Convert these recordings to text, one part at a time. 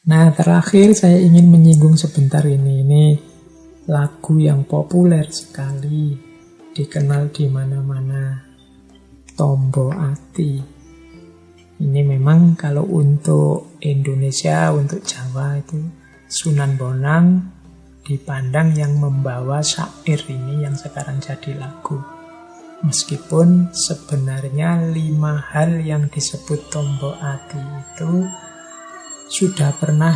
Nah, terakhir saya ingin menyinggung sebentar ini. Ini lagu yang populer sekali, dikenal di mana-mana. Tombo Ati. Ini memang kalau untuk Indonesia, untuk Jawa itu Sunan Bonang dipandang yang membawa syair ini yang sekarang jadi lagu. Meskipun sebenarnya 5 hal yang disebut Tombo Ati itu sudah pernah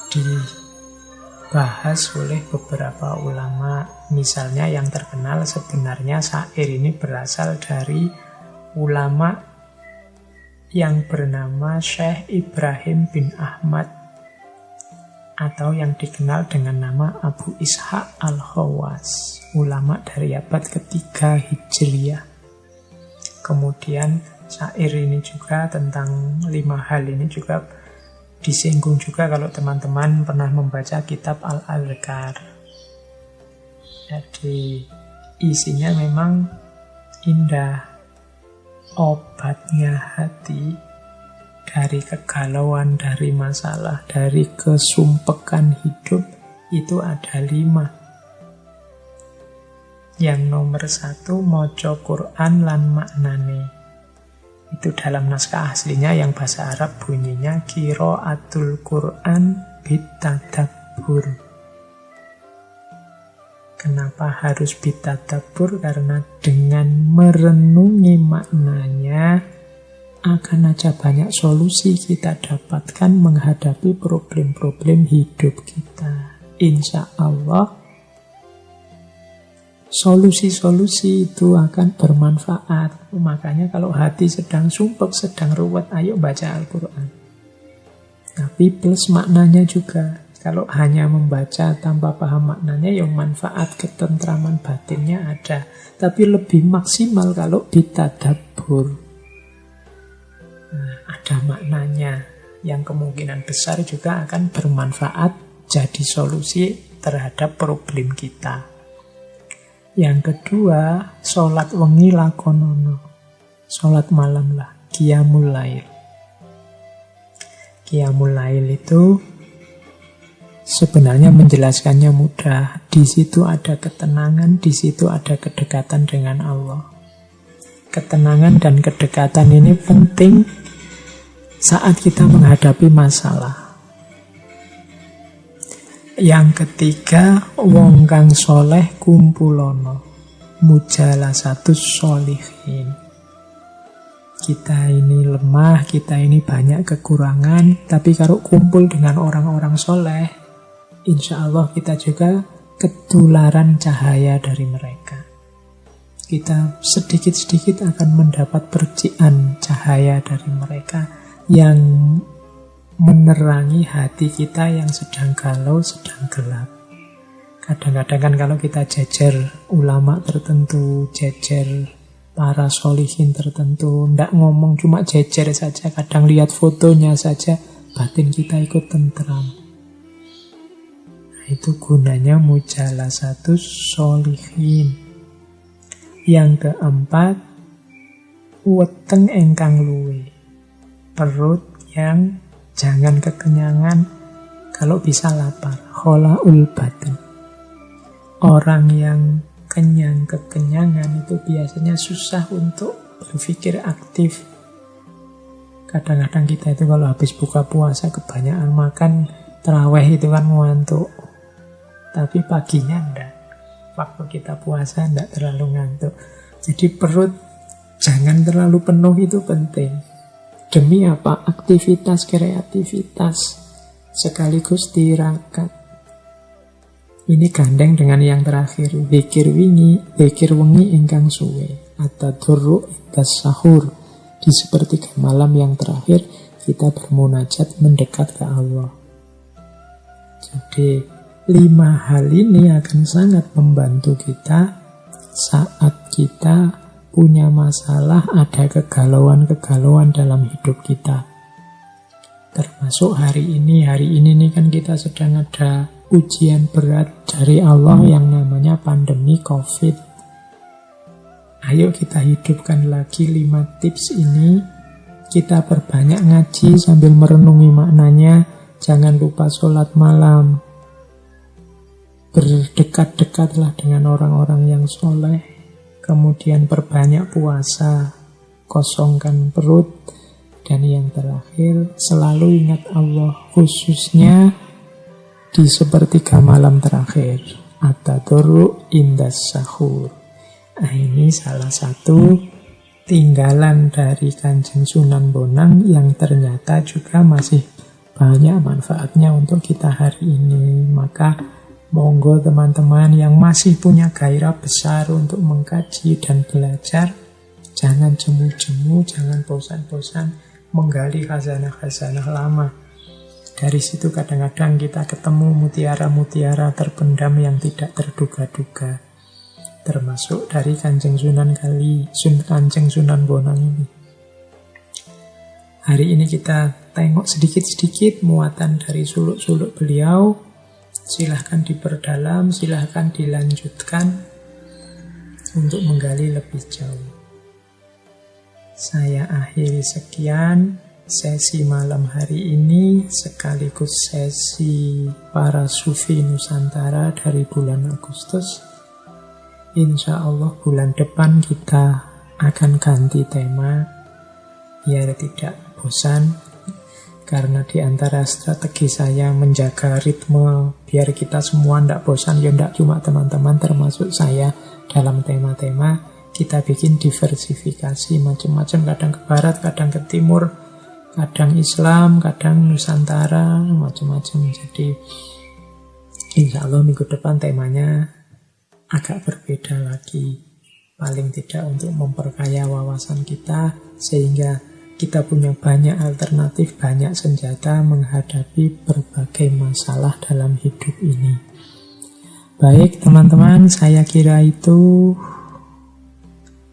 dibahas oleh beberapa ulama. Misalnya yang terkenal sebenarnya syair ini berasal dari ulama yang bernama Syekh Ibrahim bin Ahmad atau yang dikenal dengan nama Abu Ishaq Al-Khawas, ulama dari abad ketiga Hijriyah. Kemudian syair ini juga tentang 5 hal ini juga disinggung juga kalau teman-teman pernah membaca kitab Al-Adhkar. Jadi isinya memang indah. Obatnya hati dari kegalauan, dari masalah, dari kesumpekan hidup itu ada 5. Yang nomor 1, moco Quran lan maknane. Itu dalam naskah aslinya yang bahasa Arab bunyinya qiraatul Quran bitadabbur. Kenapa harus bitadabbur? Karena dengan merenungi maknanya akan aja banyak solusi kita dapatkan menghadapi problem-problem hidup kita. Insya Allah solusi-solusi itu akan bermanfaat. Makanya kalau hati sedang sumpek, sedang ruwet, ayo baca Al-Quran. Tapi plus maknanya juga. Kalau hanya membaca tanpa paham maknanya, yang manfaat ketentraman batinnya ada. Tapi lebih maksimal kalau ditadabbur. Nah, ada maknanya yang kemungkinan besar juga akan bermanfaat jadi solusi terhadap problem kita. Yang kedua, sholat wengi lakonono. Sholat malam lah, qiyamul lail. Qiyamul lail itu sebenarnya menjelaskannya mudah. Di situ ada ketenangan, di situ ada kedekatan dengan Allah. Ketenangan dan kedekatan ini penting saat kita menghadapi masalah. Yang ketiga, wong kang soleh kumpulono, mujalasatus sholihin. Kita ini lemah, kita ini banyak kekurangan, tapi kalau kumpul dengan orang-orang soleh, insya Allah kita juga ketularan cahaya dari mereka. Kita sedikit-sedikit akan mendapat percikan cahaya dari mereka yang menerangi hati kita yang sedang galau, sedang gelap. Kadang-kadang kan kalau kita jejer ulama tertentu, jejer para solihin tertentu, ndak ngomong cuma jejer saja, kadang lihat fotonya saja, batin kita ikut tentram. Nah, itu gunanya mujalasatus sholihin. Yang keempat, weteng engkang luwe, perut yang jangan kekenyangan, kalau bisa lapar. Kholaul batin. Orang yang kekenyangan itu biasanya susah untuk berpikir aktif. Kadang-kadang kita itu kalau habis buka puasa kebanyakan makan, tarawih itu kan ngantuk. Tapi paginya enggak. Waktu kita puasa enggak terlalu ngantuk. Jadi perut jangan terlalu penuh itu penting. Demi apa? Aktivitas, kreativitas, sekaligus tirakat. Ini gandeng dengan yang terakhir. Zikir wengi ingkang suwe. At-tadurru indas sahur. Di sepertiga malam yang terakhir, kita bermunajat mendekat ke Allah. Jadi 5 hal ini akan sangat membantu kita saat kita punya masalah, ada kegalauan-kegalauan dalam hidup kita. Termasuk hari ini nih kan kita sedang ada ujian berat dari Allah yang namanya pandemi COVID. Ayo kita hidupkan lagi 5 tips ini. Kita perbanyak ngaji sambil merenungi maknanya, Jangan lupa sholat malam. Berdekat-dekatlah dengan orang-orang yang soleh. Kemudian perbanyak puasa. Kosongkan perut. Dan yang terakhir, selalu ingat Allah. Khususnya di sepertiga malam terakhir. At-tadarru' indas sahur. Nah, ini salah satu tinggalan dari Kanjeng Sunan Bonang yang ternyata juga masih banyak manfaatnya untuk kita hari ini. Maka monggo teman-teman yang masih punya gairah besar untuk mengkaji dan belajar, jangan jemu-jemu, jangan bosan-bosan menggali khazanah-khazanah lama. Dari situ kadang-kadang kita ketemu mutiara-mutiara terpendam yang tidak terduga-duga. Termasuk dari Kanjeng Kanjeng Sunan Bonang ini. Hari ini kita tengok sedikit-sedikit muatan dari suluk-suluk beliau. Silahkan diperdalam, silahkan dilanjutkan untuk menggali lebih jauh. Saya akhiri sekian sesi malam hari ini, sekaligus sesi para sufi Nusantara dari bulan Agustus. Insya Allah bulan depan kita akan ganti tema, biar tidak bosan. Karena di antara strategi saya menjaga ritme biar kita semua tidak bosan, ya tidak cuma teman-teman termasuk saya dalam tema-tema, kita bikin diversifikasi macam-macam, kadang ke barat, kadang ke timur, kadang Islam, kadang Nusantara, macam-macam. Jadi insya Allah minggu depan temanya agak berbeda lagi, paling tidak untuk memperkaya wawasan kita sehingga kita punya banyak alternatif, banyak senjata menghadapi berbagai masalah dalam hidup ini. Baik teman-teman, saya kira itu.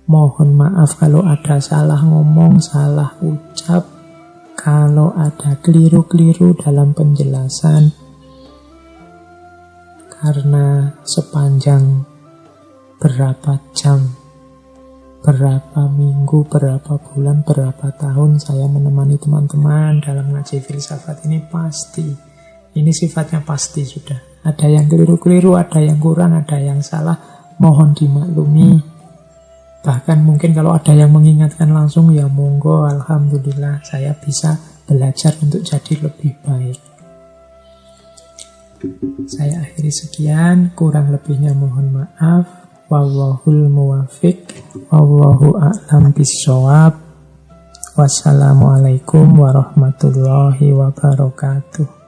Mohon maaf kalau ada salah ngomong, salah ucap, kalau ada keliru-keliru dalam penjelasan. Karena sepanjang berapa jam, berapa minggu, berapa bulan, berapa tahun saya menemani teman-teman dalam ngaji filsafat ini, pasti ini sifatnya pasti sudah ada yang keliru-keliru, ada yang kurang, ada yang salah, mohon dimaklumi. Bahkan mungkin kalau ada yang mengingatkan langsung, ya monggo, alhamdulillah saya bisa belajar untuk jadi lebih baik. Saya akhiri sekian, kurang lebihnya mohon maaf. Wallahul muwafiq, wallahu a'lam bissawab. Wassalamualaikum warahmatullahi wabarakatuh.